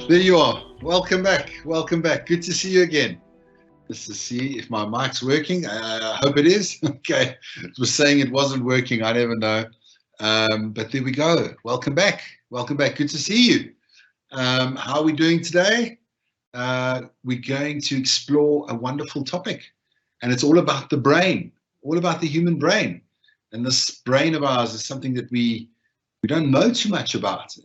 There you are. Welcome back. Welcome back. Good to see you again. Just to see if my mic's working. I hope it is. Okay. It was saying it wasn't working. I never know. But there we go. Welcome back. Welcome back. Good to see you. How are we doing today? We're going to explore a wonderful topic. And it's all about the brain, all about the human brain. And this brain of ours is something that we don't know too much about.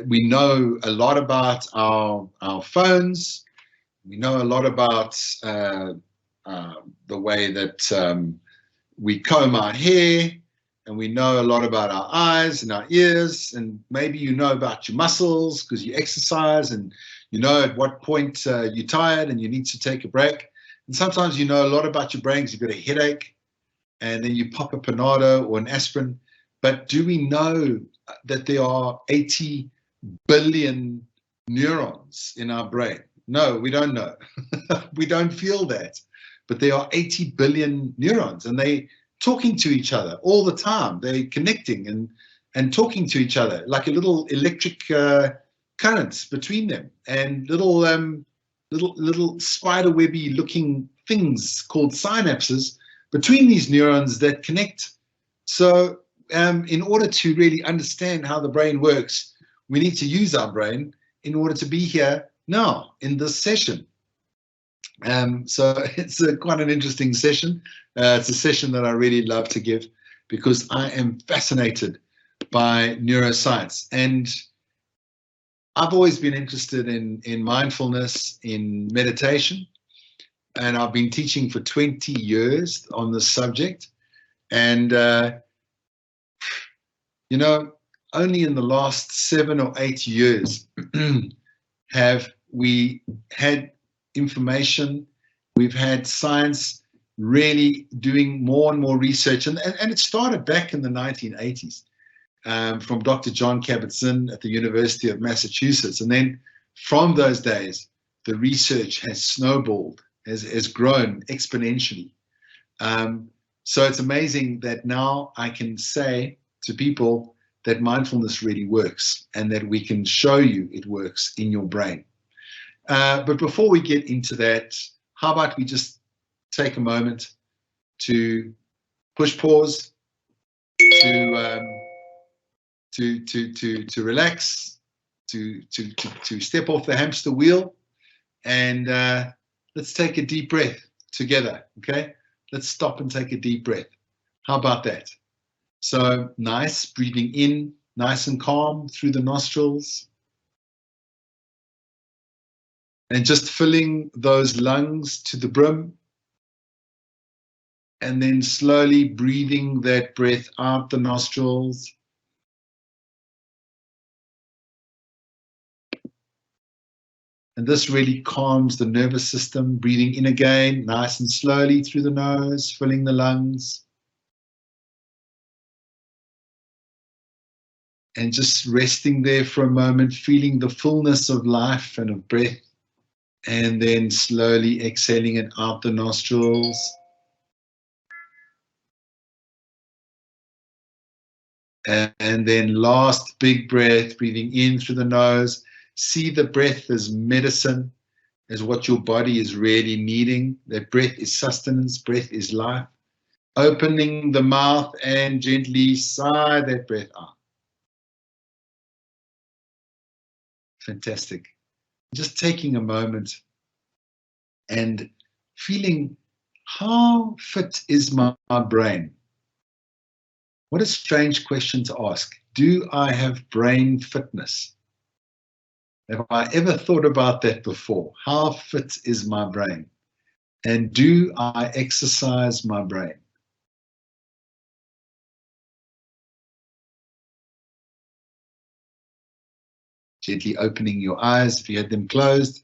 We know a lot about our phones. We know a lot about the way that we comb our hair, and we know a lot about our eyes and our ears, and maybe you know about your muscles because you exercise, and you know at what point you're tired and you need to take a break. And sometimes you know a lot about your brain because you've got a headache, and then you pop a Panado or an aspirin. But do we know that there are 80 billion neurons in our brain? No, we don't know. We don't feel that. But there are 80 billion neurons, and they're talking to each other all the time. They're connecting and talking to each other like a little electric currents between them, and little spider-webby looking things called synapses between these neurons that connect. So in order to really understand how the brain works, we need to use our brain in order to be here now in this session. So it's quite an interesting session. It's a session that I really love to give because I am fascinated by neuroscience. And I've always been interested in mindfulness, in meditation, and I've been teaching for 20 years on this subject. And you know, only in the last 7 or 8 years have we had information, we've had science really doing more and more research. And it started back in the 1980s from Dr. John Kabat-Zinn at the University of Massachusetts. And then from those days, the research has snowballed, has grown exponentially. So it's amazing that now I can say to people that mindfulness really works and that we can show you it works in your brain. But before we get into that, how about we just take a moment to push pause, to relax, to step off the hamster wheel, and let's take a deep breath together, okay? Let's stop and take a deep breath. How about that? So nice, breathing in, nice and calm through the nostrils. And just filling those lungs to the brim. And then slowly breathing that breath out the nostrils. And this really calms the nervous system. Breathing in again, nice and slowly through the nose, filling the lungs. And just resting there for a moment, feeling the fullness of life and of breath. And then slowly exhaling it out the nostrils. And then last big breath, breathing in through the nose. See the breath as medicine, as what your body is really needing. That breath is sustenance, breath is life. Opening the mouth and gently sigh that breath out. Fantastic. Just taking a moment and feeling how fit is my brain? What a strange question to ask. Do I have brain fitness? Have I ever thought about that before? How fit is my brain? And do I exercise my brain? Gently opening your eyes if you had them closed.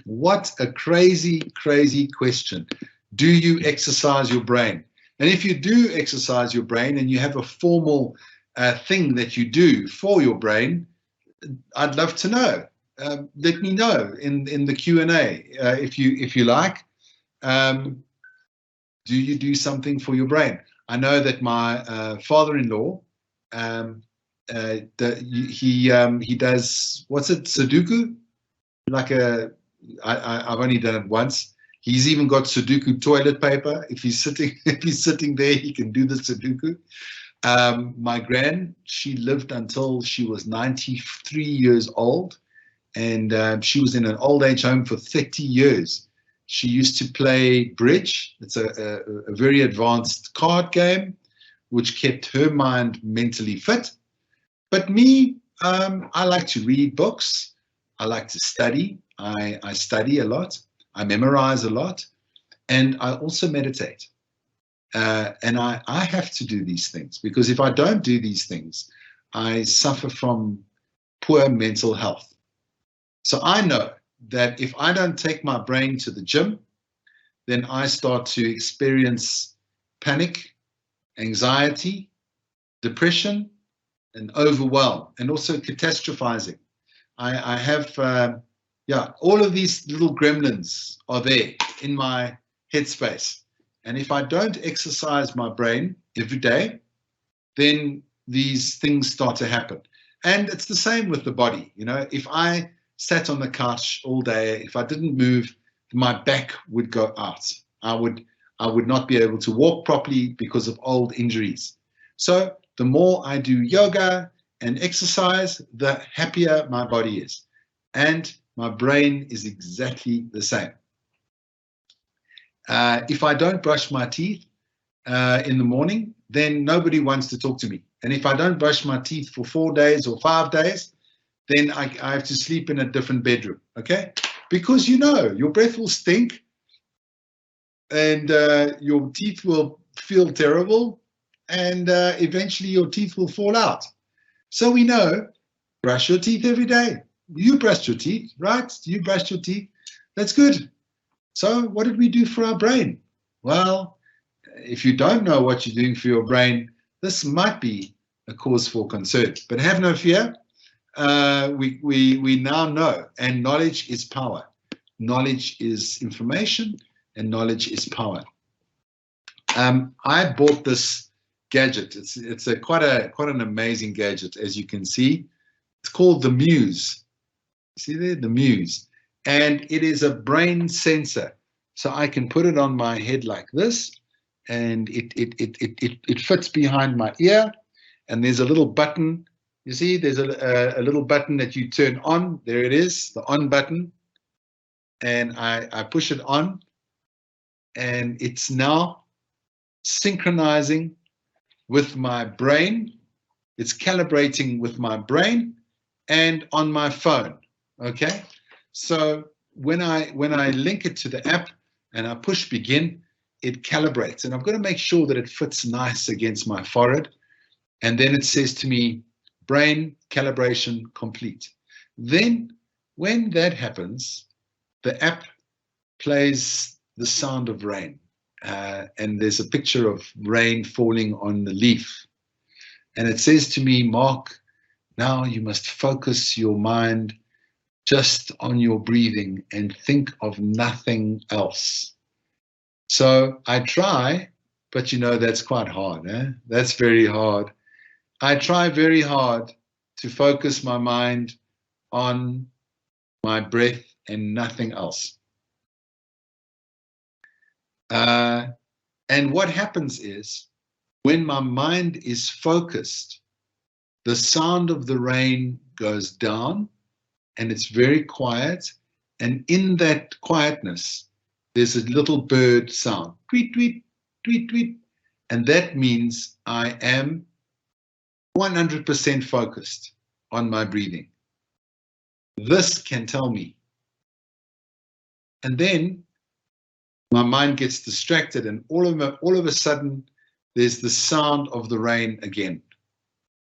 What a crazy, crazy question. Do you exercise your brain? And if you do exercise your brain and you have a formal thing that you do for your brain, I'd love to know. Let me know in the Q&A if you like. Do you do something for your brain? I know that my father-in-law he does, what's it, Sudoku? I've only done it once. He's even got Sudoku toilet paper. If he's sitting there, he can do the Sudoku. My gran, she lived until she was 93 years old, and she was in an old age home for 30 years. She used to play bridge. It's a very advanced card game, which kept her mind mentally fit. But me, I like to read books. I like to study. I study a lot. I memorize a lot. And I also meditate. And I have to do these things, because if I don't do these things, I suffer from poor mental health. So I know that if I don't take my brain to the gym, then I start to experience panic, anxiety, depression, and overwhelm, and also catastrophizing. I have, all of these little gremlins are there in my headspace. And if I don't exercise my brain every day, then these things start to happen. And it's the same with the body. You know, if I sat on the couch all day, if I didn't move, my back would go out. I would not be able to walk properly because of old injuries. So the more I do yoga and exercise, the happier my body is. And my brain is exactly the same. If I don't brush my teeth in the morning, then nobody wants to talk to me. And if I don't brush my teeth for 4 days or 5 days, then I have to sleep in a different bedroom, okay? Because you know, your breath will stink, and your teeth will feel terrible, and eventually your teeth will fall out. So we know, brush your teeth every day. You brushed your teeth, right? You brushed your teeth. That's good. So what did we do for our brain? Well, if you don't know what you're doing for your brain, this might be a cause for concern. But have no fear. We now know, and knowledge is power. Knowledge is information, and knowledge is power. I bought this gadget. It's quite an amazing gadget, as you can see. It's called the Muse. See there, the Muse. And it is a brain sensor. So I can put it on my head like this, and it fits behind my ear. And there's a little button. You see, there's a little button that you turn on. There it is, the on button. And I push it on, and it's now synchronizing with my brain. It's calibrating with my brain and on my phone. Okay, so when I link it to the app and I push begin, it calibrates, and I've got to make sure that it fits nice against my forehead. And then it says to me, brain calibration complete. Then when that happens, the app plays the sound of rain, and there's a picture of rain falling on the leaf. And it says to me, Mark, now you must focus your mind just on your breathing and think of nothing else. So I try, but you know, that's quite hard. That's very hard. I try very hard to focus my mind on my breath and nothing else. And what happens is, when my mind is focused, the sound of the rain goes down, and it's very quiet. And in that quietness, there's a little bird sound, tweet, tweet, tweet, tweet. And that means I am 100% focused on my breathing. This can tell me. And then my mind gets distracted, and all of a sudden, there's the sound of the rain again.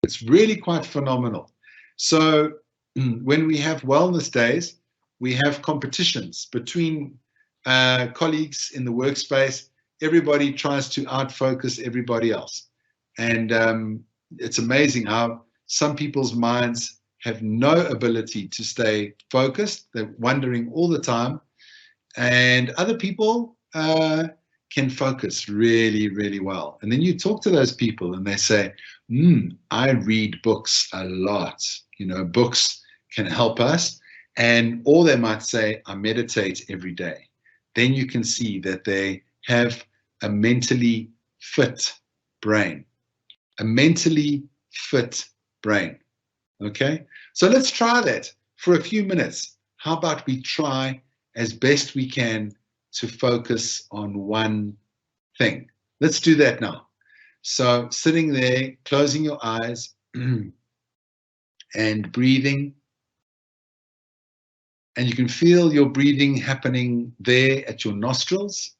It's really quite phenomenal. So when we have wellness days, we have competitions between colleagues in the workspace. Everybody tries to outfocus everybody else. And it's amazing how some people's minds have no ability to stay focused. They're wandering all the time. And other people can focus really, really well. And then you talk to those people and they say, I read books a lot. You know, books can help us. And or they might say, I meditate every day. Then you can see that they have a mentally fit brain, a mentally fit brain. Okay, so let's try that for a few minutes. How about we try as best we can to focus on one thing? Let's do that now. So sitting there, closing your eyes and breathing. And you can feel your breathing happening there at your nostrils.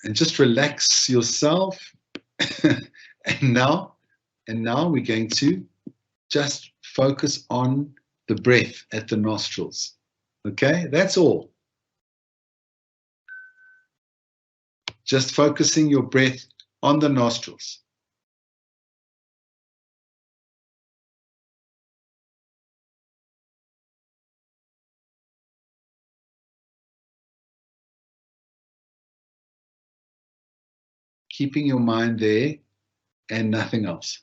And just relax yourself. And now we're going to just focus on the breath at the nostrils. Okay, that's all. Just focusing your breath on the nostrils. Keeping your mind there and nothing else.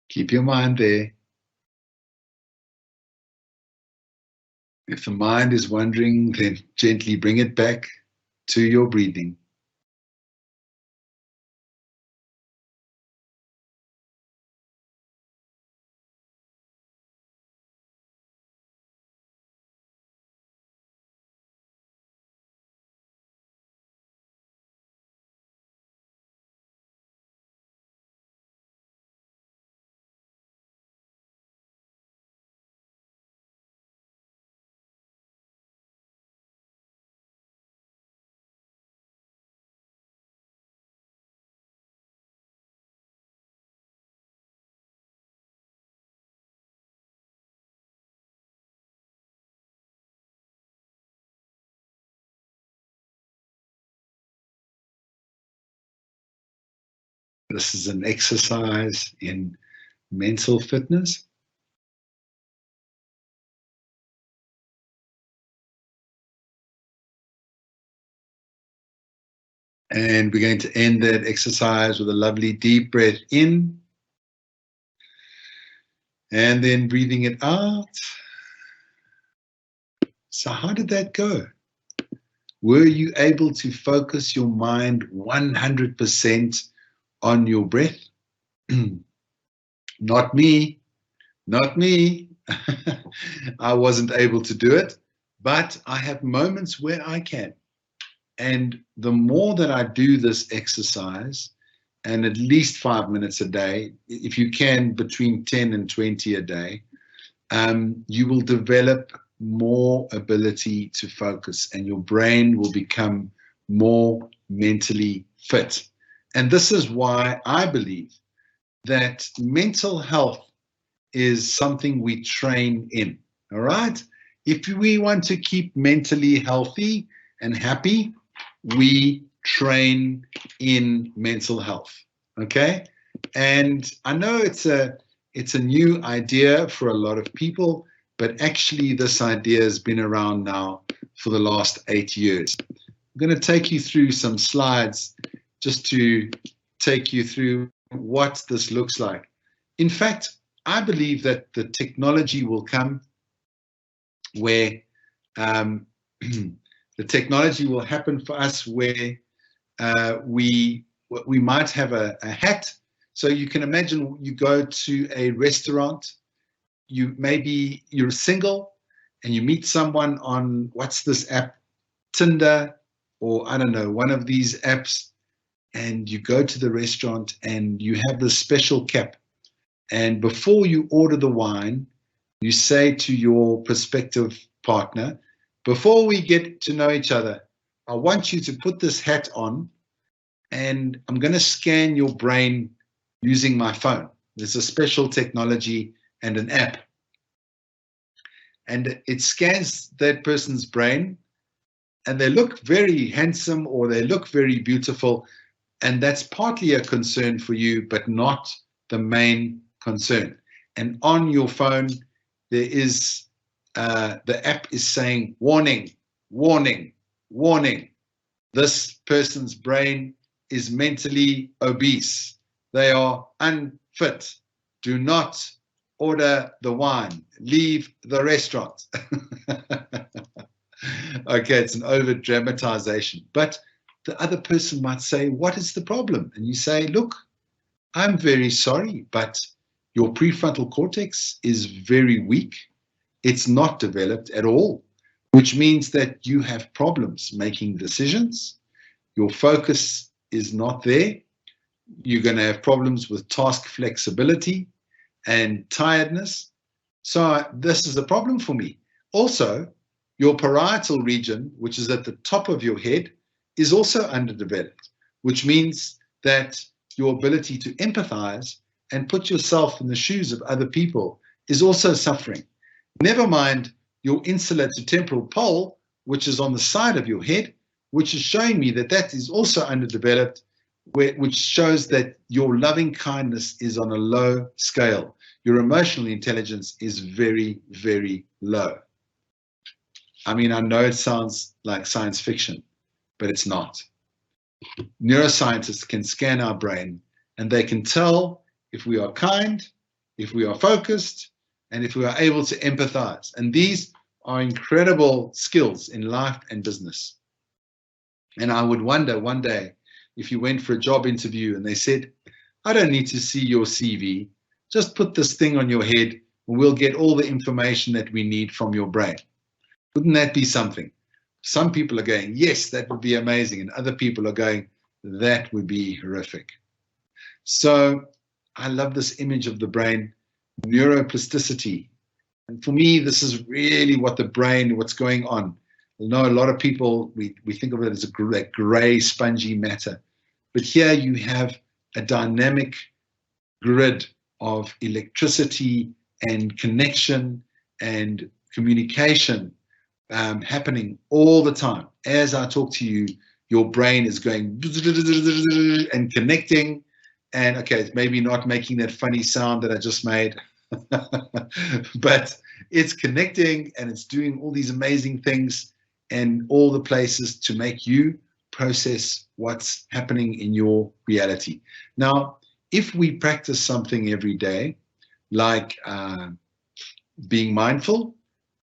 Keep your mind there. If the mind is wandering, then gently bring it back to your breathing. This is an exercise in mental fitness. And we're going to end that exercise with a lovely deep breath in. And then breathing it out. So how did that go? Were you able to focus your mind 100% on your breath? Not me. Not me. I wasn't able to do it, but I have moments where I can. And the more that I do this exercise, and at least 5 minutes a day, if you can, between 10 and 20 a day, you will develop more ability to focus and your brain will become more mentally fit. And this is why I believe that mental health is something we train in, all right? If we want to keep mentally healthy and happy, we train in mental health, okay? And I know it's a new idea for a lot of people, but actually this idea has been around now for the last 8 years. I'm going to take you through some slides just to take you through what this looks like. In fact, I believe that the technology will come where the technology will happen for us where we might have a hat. So you can imagine you go to a restaurant, you're single and you meet someone on, what's this app, Tinder, or I don't know, one of these apps, and you go to the restaurant and you have this special cap. And before you order the wine, you say to your prospective partner, before we get to know each other, I want you to put this hat on, and I'm going to scan your brain using my phone. There's a special technology and an app. And it scans that person's brain, and they look very handsome or they look very beautiful. And that's partly a concern for you, but not the main concern. And on your phone, there is, the app is saying, warning, warning, warning. This person's brain is mentally obese. They are unfit. Do not order the wine. Leave the restaurant. Okay, it's an over dramatization. But the other person might say, what is the problem? And you say, look, I'm very sorry, but your prefrontal cortex is very weak. It's not developed at all, which means that you have problems making decisions. Your focus is not there. You're going to have problems with task flexibility and tiredness. So this is a problem for me. Also, your parietal region, which is at the top of your head, is also underdeveloped, which means that your ability to empathize and put yourself in the shoes of other people is also suffering. Never mind your insular to temporal pole, which is on the side of your head, which is showing me that that is also underdeveloped, which shows that your loving kindness is on a low scale. Your emotional intelligence is very, very low. I mean, I know it sounds like science fiction, but it's not. Neuroscientists can scan our brain, and they can tell if we are kind, if we are focused, and if we are able to empathize. And these are incredible skills in life and business. And I would wonder one day, if you went for a job interview and they said, I don't need to see your CV, just put this thing on your head and we'll get all the information that we need from your brain. Wouldn't that be something? Some people are going, yes, that would be amazing. And other people are going, that would be horrific. So I love this image of the brain, neuroplasticity. And for me, this is really what the brain, what's going on. I know a lot of people, we think of it as a gray, spongy matter. But here you have a dynamic grid of electricity and connection and communication happening all the time. As I talk to you, your brain is going and connecting. And okay, it's maybe not making that funny sound that I just made, but it's connecting and it's doing all these amazing things and all the places to make you process what's happening in your reality. Now, if we practice something every day, like being mindful,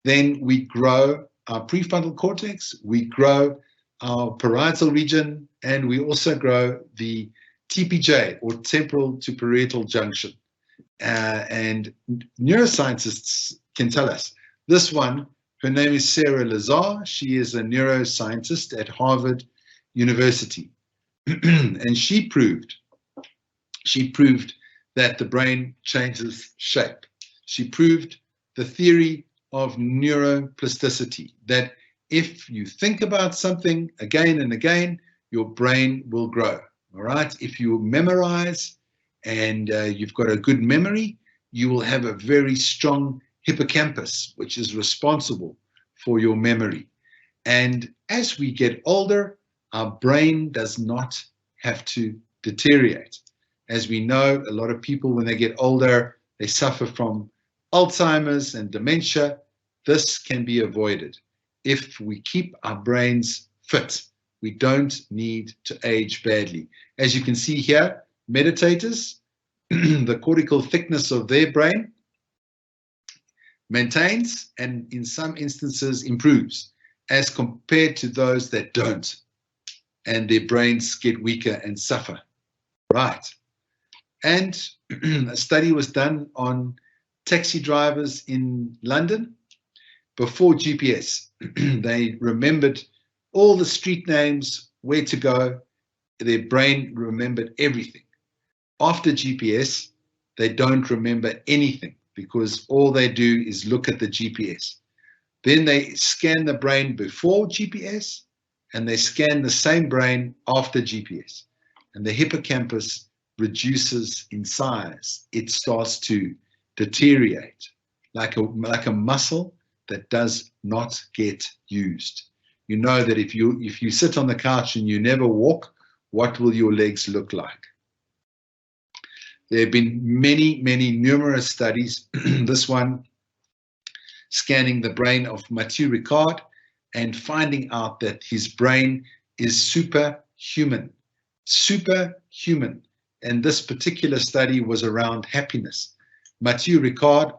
then we grow our prefrontal cortex, we grow our parietal region, and we also grow the TPJ, or temporal to parietal junction. And neuroscientists can tell us. This one, her name is Sarah Lazar. She is a neuroscientist at Harvard University. And she proved that the brain changes shape. She proved the theory of neuroplasticity, that if you think about something again and again, your brain will grow. All right. If you memorize and you've got a good memory, you will have a very strong hippocampus, which is responsible for your memory. And as we get older, our brain does not have to deteriorate. As we know, a lot of people, when they get older, they suffer from Alzheimer's and dementia. This can be avoided if we keep our brains fit. We don't need to age badly. As you can see here, meditators, the cortical thickness of their brain maintains and in some instances improves as compared to those that don't, and their brains get weaker and suffer. Right. And a study was done on taxi drivers in London before GPS. They remembered all the street names, where to go. Their brain remembered everything. After GPS, they don't remember anything because all they do is look at the GPS. Then they scan the brain before GPS and they scan the same brain after GPS, and the hippocampus reduces in size. It starts to deteriorate like a muscle that does not get used. You know that if you sit on the couch and you never walk, what will your legs look like? There have been numerous studies. This one scanning the brain of Mathieu Ricard and finding out that his brain is superhuman. And this particular study was around happiness. Mathieu Ricard,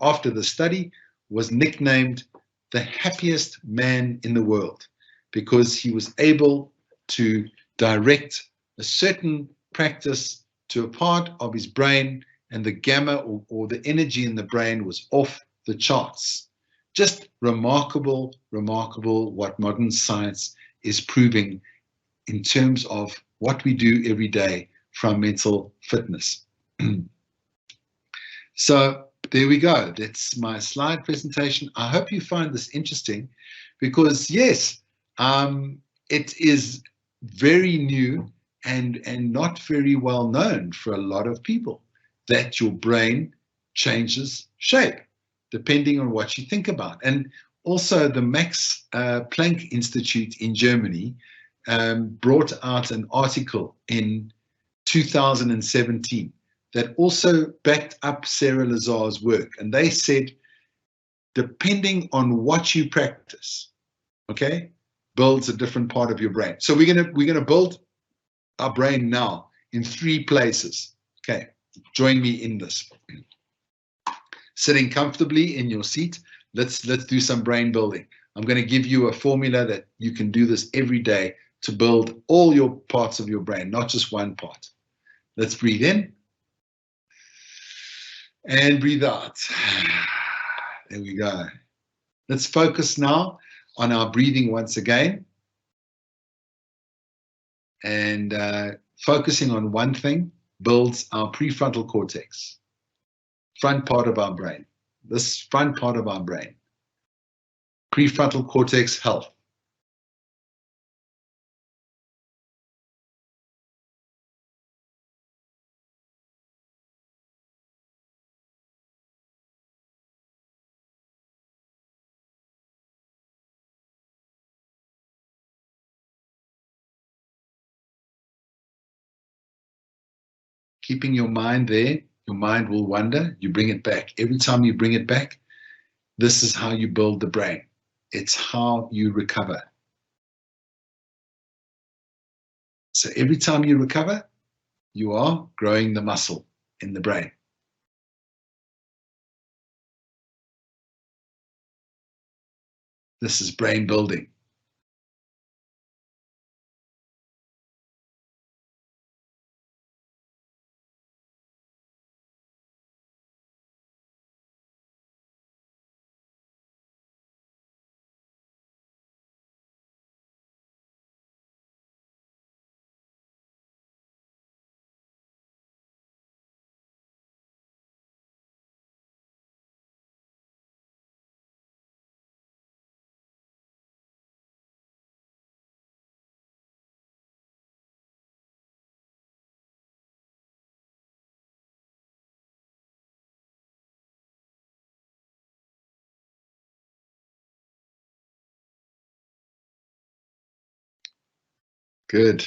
after the study, was nicknamed the happiest man in the world because he was able to direct a certain practice to a part of his brain, and the gamma or the energy in the brain was off the charts. Just remarkable what modern science is proving in terms of what we do every day from mental fitness. So there we go. That's my slide presentation. I hope you find this interesting because, yes, it is very new and not very well known for a lot of people that your brain changes shape depending on what you think about. And also the Max Planck Institute in Germany brought out an article in 2017 that also backed up Sarah Lazar's work. And they said, depending on what you practice, okay, builds a different part of your brain. So we're gonna build our brain now in 3 places. Okay, join me in this. Sitting comfortably in your seat, let's do some brain building. I'm going to give you a formula that you can do this every day to build all your parts of your brain, not just one part. Let's breathe in and breathe out. There we go. Let's focus now on our breathing once again. And focusing on one thing builds our prefrontal cortex, front part of our brain. This front part of our brain, prefrontal cortex health. Keeping your mind there, your mind will wander, you bring it back. Every time you bring it back, this is how you build the brain. It's how you recover. So every time you recover, you are growing the muscle in the brain. This is brain building. Good.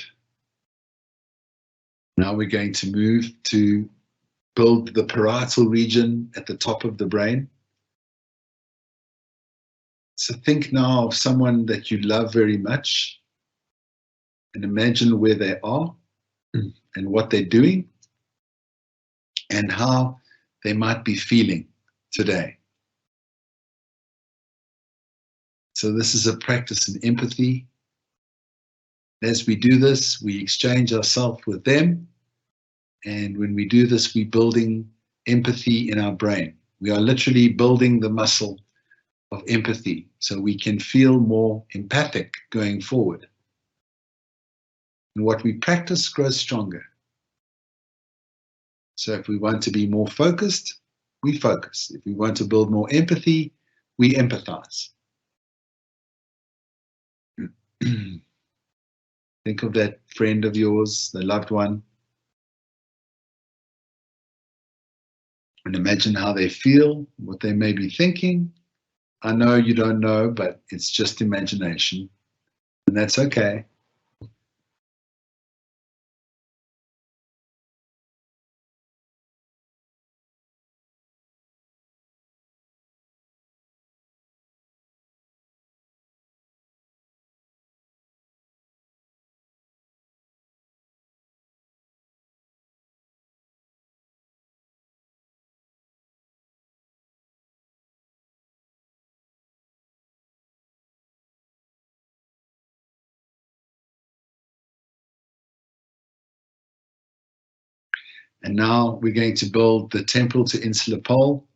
Now we're going to move to build the parietal region at the top of the brain. So think now of someone that you love very much and imagine where they are and what they're doing and how they might be feeling today. So this is a practice in empathy. As we do this, we exchange ourselves with them. And when we do this, we're building empathy in our brain. We are literally building the muscle of empathy so we can feel more empathic going forward. And what we practice grows stronger. So if we want to be more focused, we focus. If we want to build more empathy, we empathize. Think of that friend of yours, the loved one, and imagine how they feel, what they may be thinking. I know you don't know, but it's just imagination, and that's okay. And now we're going to build the temporal to insular pole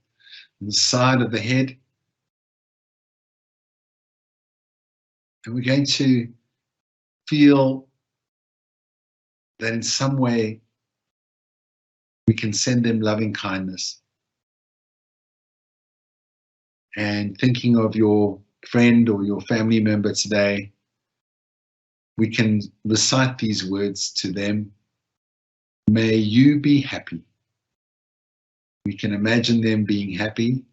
on the side of the head. And we're going to feel that in some way we can send them loving kindness. And thinking of your friend or your family member today, we can recite these words to them. May you be happy. We can imagine them being happy.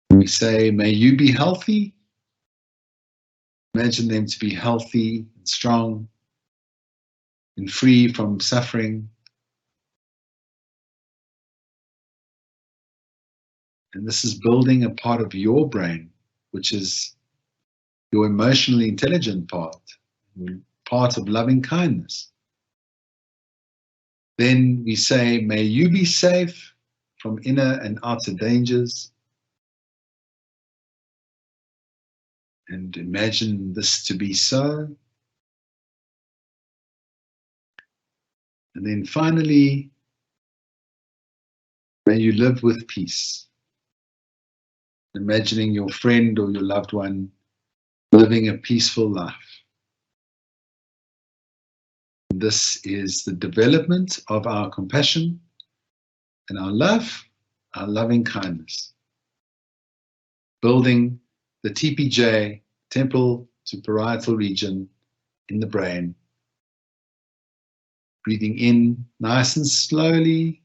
We say, may you be healthy. Imagine them to be healthy and strong and free from suffering. And this is building a part of your brain, which is your emotionally intelligent part of loving kindness. Then we say, may you be safe from inner and outer dangers. And imagine this to be so. And then finally, may you live with peace. Imagining your friend or your loved one living a peaceful life. This is the development of our compassion and our love, our loving kindness. Building the TPJ, temporal to parietal region in the brain. Breathing in nice and slowly.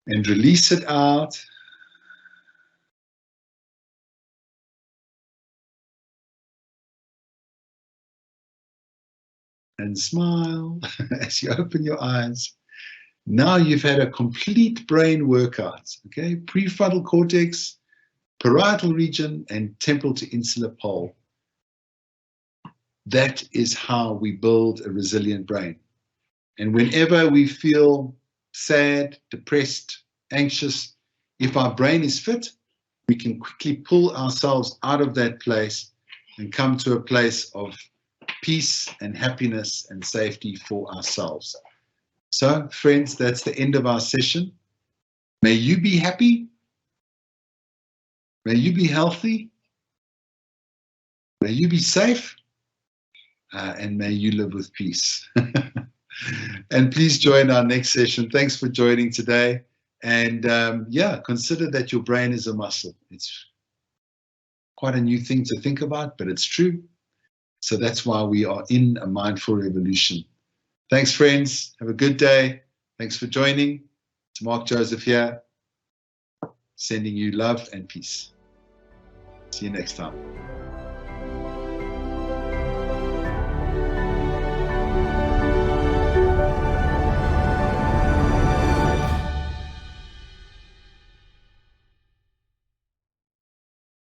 And release it out. And smile as you open your eyes. Now you've had a complete brain workout, okay? Prefrontal cortex, parietal region, and temporal to insular pole. That is how we build a resilient brain. And whenever we feel sad, depressed, anxious, if our brain is fit, we can quickly pull ourselves out of that place and come to a place of peace and happiness and safety for ourselves. So, friends, that's the end of our session. May you be happy. May you be healthy. May you be safe. And may you live with peace. And please join our next session. Thanks for joining today. And yeah, consider that your brain is a muscle. It's quite a new thing to think about, but it's true. So that's why we are in a mindful revolution. Thanks, friends. Have a good day. Thanks for joining. It's Mark Joseph here, sending you love and peace. See you next time.